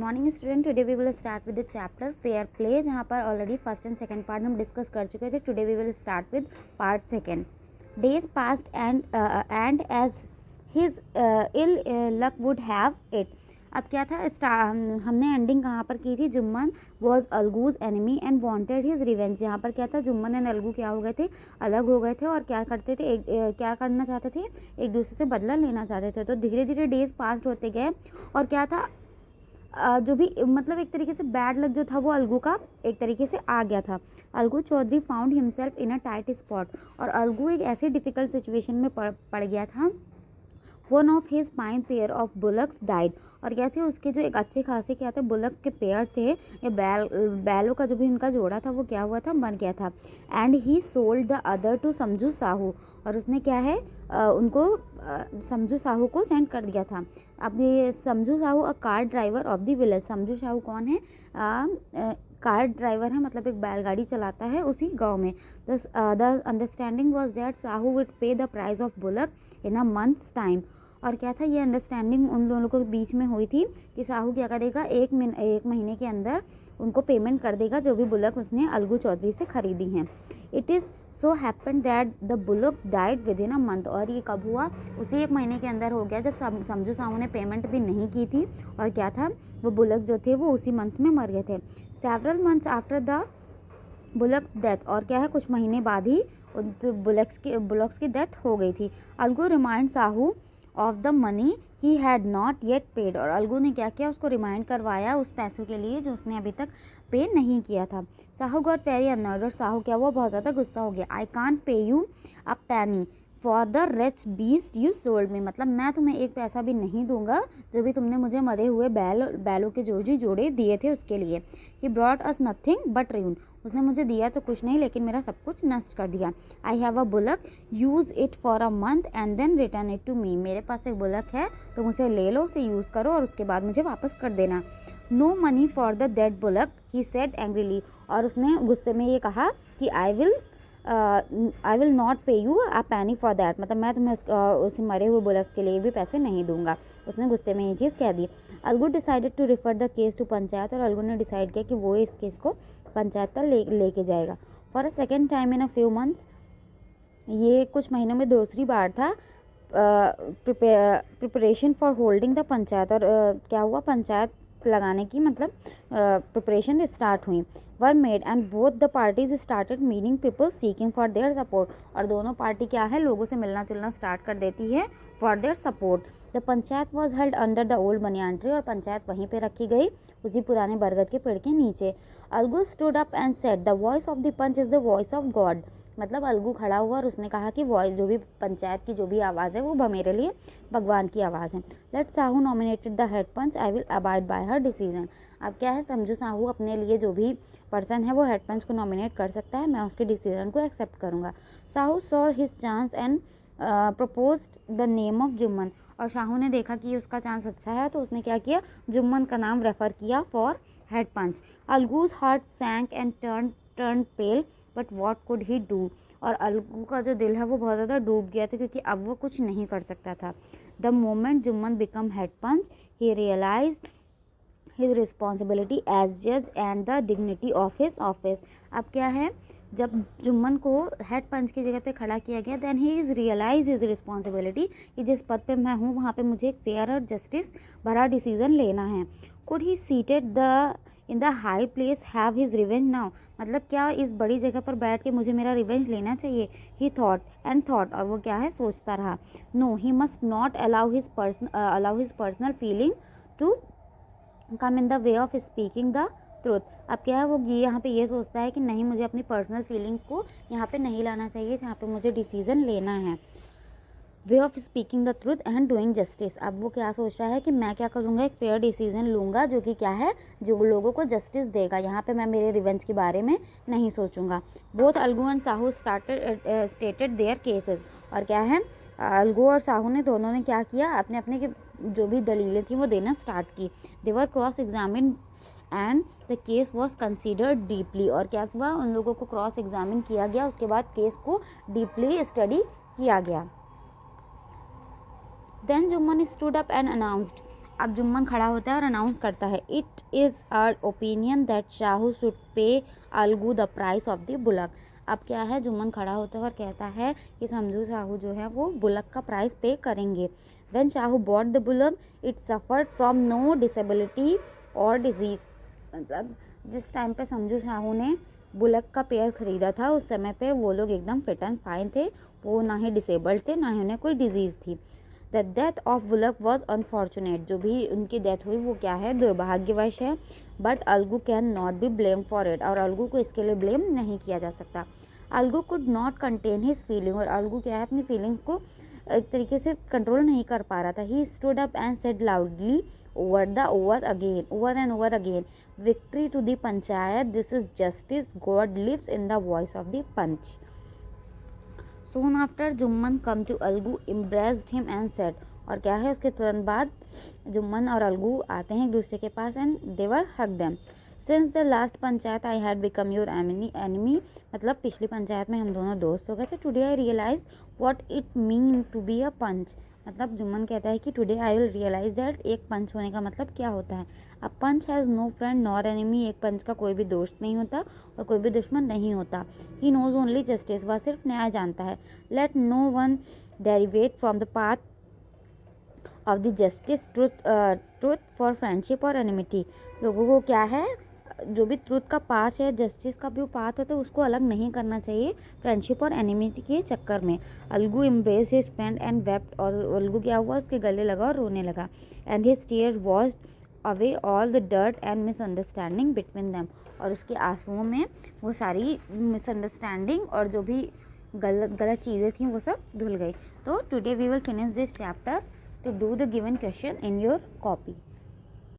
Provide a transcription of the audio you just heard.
Morning student, today we will start with the chapter fair play, जहाँ पर already first and second part हम discuss कर चुके थे. Today we will start with part second. Days past and as his ill luck would have it. अब क्या था, हमने एंडिंग कहाँ पर की थी. Jumman was Algu's enemy and wanted his revenge. यहाँ पर क्या था, जुम्मन एंड अलगू क्या हो गए थे, अलग हो गए थे और क्या करते थे, क्या करना चाहते थे, एक दूसरे से बदला लेना चाहते थे. तो धीरे धीरे डेज पास्ट होते गए और क्या था, जो भी मतलब एक तरीके से बैड लक जो था वो अलगू का एक तरीके से आ गया था. Algu Chaudhary found himself in a tight spot. और अलगू एक ऐसी डिफ़िकल्ट सिचुएशन में पड़ गया था. One of his fine pair of bullocks died. और क्या थे, उसके जो एक अच्छे खासे क्या थे बुलक के पेयर थे या बैलों का जो भी उनका जोड़ा था वो क्या हुआ था, मर गया था. And he sold the other to Samjhu Sahu. और उसने क्या है, उनको समझू साहू को सेंड कर दिया था. अब ये समझू Sahu a car driver of the village. समझू साहू कौन है, कार ड्राइवर है, मतलब एक बैलगाड़ी चलाता है उसी गांव में. The understanding was that Sahu would pay the price of bullock in a month's time. और क्या था, ये अंडरस्टैंडिंग उन दोनों के बीच में हुई थी कि साहू क्या करेगा, एक महीने के अंदर उनको पेमेंट कर देगा जो भी बुलक उसने अलगू चौधरी से खरीदी हैं. It is so happen that the bullock died with in a month. और ये कब हुआ, उसी एक महीने के अंदर हो गया जब समझू साहू ने पेमेंट भी नहीं की थी. और क्या था, वो बुलक जो थे वो उसी मंथ में मर गए थे. Several months after the bullocks death. और क्या है, कुछ महीने बाद ही बुलक्स की डेथ हो गई थी. Algu remind Sahu of the money he had not yet paid. और अलगू ने क्या किया, उसको रिमाइंड करवाया उस पैसों के लिए जो उसने अभी तक पे नहीं किया था. Sahu got very honoured. और साहू क्या हुआ, बहुत ज़्यादा गुस्सा हो गया. I can't pay you a penny for the rich beast you sold me. मतलब मैं तुम्हें एक पैसा भी नहीं दूंगा जो भी तुमने मुझे मरे हुए बैलों के जोड़े दिए थे उसके लिए. He brought us nothing but ruin. उसने मुझे दिया तो कुछ नहीं लेकिन मेरा सब कुछ नष्ट कर दिया. I have a bullock, use it for a month and then return it to me. मेरे पास एक बुलक है, तुम उसे ले लो, उसे यूज़ करो और उसके बाद मुझे वापस कर देना. No money for the dead bullock he said angrily. और उसने गुस्से में ये कहा कि I will not pay you a penny for that. मतलब मैं तुम्हें उस मरे हुए बुलक के लिए भी पैसे नहीं दूंगा. उसने गुस्से में ये चीज़ कह दी. Algu decided to refer the case to panchayat. और अलगू ने डिसाइड किया कि वो इस केस को पंचायत तक लेके जाएगा. For a second time in a few months. ये कुछ महीनों में दूसरी बार था. Preparation for holding the panchayat. और क्या हुआ, पंचायत लगाने की मतलब प्रिपरेशन स्टार्ट हुई. Were made and both the parties started meeting people seeking for their support. और दोनों पार्टी क्या है, लोगों से मिलना जुलना स्टार्ट कर देती है for their support. The panchayat was held under the old banyan tree. और पंचायत वहीं पे रखी गई उसी पुराने बरगद के पेड़ के नीचे. Algu stood up and said the voice of the panch is the voice of God. मतलब अलगू खड़ा हुआ और उसने कहा कि वॉइस जो भी पंचायत की जो भी आवाज़ है वो मेरे लिए भगवान की आवाज़ है. Let Sahu nominated the head panch, I will abide by her decision. अब क्या है, समझू साहू अपने लिए जो भी पर्सन है वो हेड पंच को नॉमिनेट कर सकता है, मैं उसके डिसीजन को एक्सेप्ट करूँगा. Sahu saw his chance and proposed the name of Jumman. और शाहू ने देखा कि उसका चांस अच्छा है तो उसने क्या किया, जुम्मन का नाम रेफ़र किया for head panch. Algu's heart sank and turn pale but what could he do. और अलगू का जो दिल है वो बहुत ज़्यादा डूब गया था क्योंकि अब वो कुछ नहीं कर सकता था. The moment Jumman become head panch he realise his responsibility as जज and the dignity of his office. अब क्या है, जब जुम्मन को हेड पंच की जगह पे खड़ा किया गया, then he is realise his responsibility कि जिस पद पे मैं हूँ वहाँ पे मुझे एक फेयर और जस्टिस भरा डिसीजन लेना है. Could he seated in the high place have his revenge now. मतलब क्या इस बड़ी जगह पर बैठ के मुझे मेरा रिवेंज लेना चाहिए. He thought and thought. और वो क्या है, सोचता रहा. No, he must not allow his personal feeling to come in the way of speaking the truth. अब क्या है, वो ये यहाँ पे ये सोचता है कि नहीं, मुझे अपनी पर्सनल फीलिंग्स को यहाँ पे नहीं लाना चाहिए जहाँ पे मुझे डिसीजन लेना है. वे of speaking the truth and doing justice. अब वो क्या सोच रहा है कि मैं क्या करूँगा, एक फेयर डिसीजन लूँगा जो कि क्या है, जो लोगों को जस्टिस देगा. यहाँ पे मैं मेरे रिवेंज के बारे में नहीं सोचूंगा. Both Algu and Sahu stated their cases. और क्या है, अलगू और साहू ने दोनों ने क्या किया, अपने अपने के जो भी दलीलें थी वो देना स्टार्ट की. They were cross examine and the case was considered deeply. और क्या हुआ, उन लोगों को क्रॉस एग्जामिन किया गया, उसके बाद केस को डीपली स्टडी किया गया. Then Jummon stood up and announced, अब जुम्मन खड़ा होता है और अनाउंस करता है, it is our opinion that Shahu should pay Algu the price of the bullock. अब क्या है, जुम्मन खड़ा होता है और कहता है कि समझू शाहू जो है वो बुलक का प्राइस पे करेंगे। When Shahu bought the bullock it suffered from no disability और डिजीज़। मतलब जिस टाइम पे समझू शाहू ने बुलक का पेयर ख़रीदा था उस समय पे वो लोग एकदम फिट एंड फाइन थे, वो ना ही डिसेबल्ड थे, ना ही उन्हें कोई डिजीज़ थी। The death of bullock was unfortunate, जो भी उनकी डेथ हुई वो क्या है, दुर्भाग्यवश है। But Algu can not be blame for it, और अलगू को इसके लिए ब्लेम नहीं किया जा सकता। Algu could not contain his feeling, और अलगू क्या है अपनी फीलिंग को एक तरीके से कंट्रोल नहीं कर पा रहा था। He stood up and said loudly over and over again, victory to the panchayat, this is justice, God lives in the voice of the panch. Soon after, Jumman come to Algu, embraced him and said, और क्या है उसके तुरंत बाद जुम्मन और अलगू आते हैं एक दूसरे के पास and they were hug them. Since the last panchayat I had become your enemy, मतलब पिछली पंचायत में हम दोनों दोस्त हो गए थे. Today I realized what it mean to be a punch. मतलब जुम्मन कहता है कि today I will realise that एक पंच होने का मतलब क्या होता है. A panch has no friend nor enemy, एक पंच का कोई भी दोस्त नहीं होता और कोई भी दुश्मन नहीं होता. ही नोज ओनली जस्टिस, वह सिर्फ न्याय जानता है. Let no one derivate from the path of the justice, truth for friendship और एनिमिटी. लोगों को क्या है, जो भी ट्रूथ का पास है, जस्टिस का भी पाथ होता है, उसको अलग नहीं करना चाहिए फ्रेंडशिप और एनिमिटी के चक्कर में. Algu embrace his friend and wept, और अलगू क्या हुआ, उसके गले लगा और रोने लगा. And his tears washed away all the dirt and misunderstanding between them, और उसके आंसुओं में वो सारी मिसअंडरस्टैंडिंग और जो भी गलत चीज़ें थी वो सब धुल गई. तो today we will finish this chapter. To do the given question in your copy.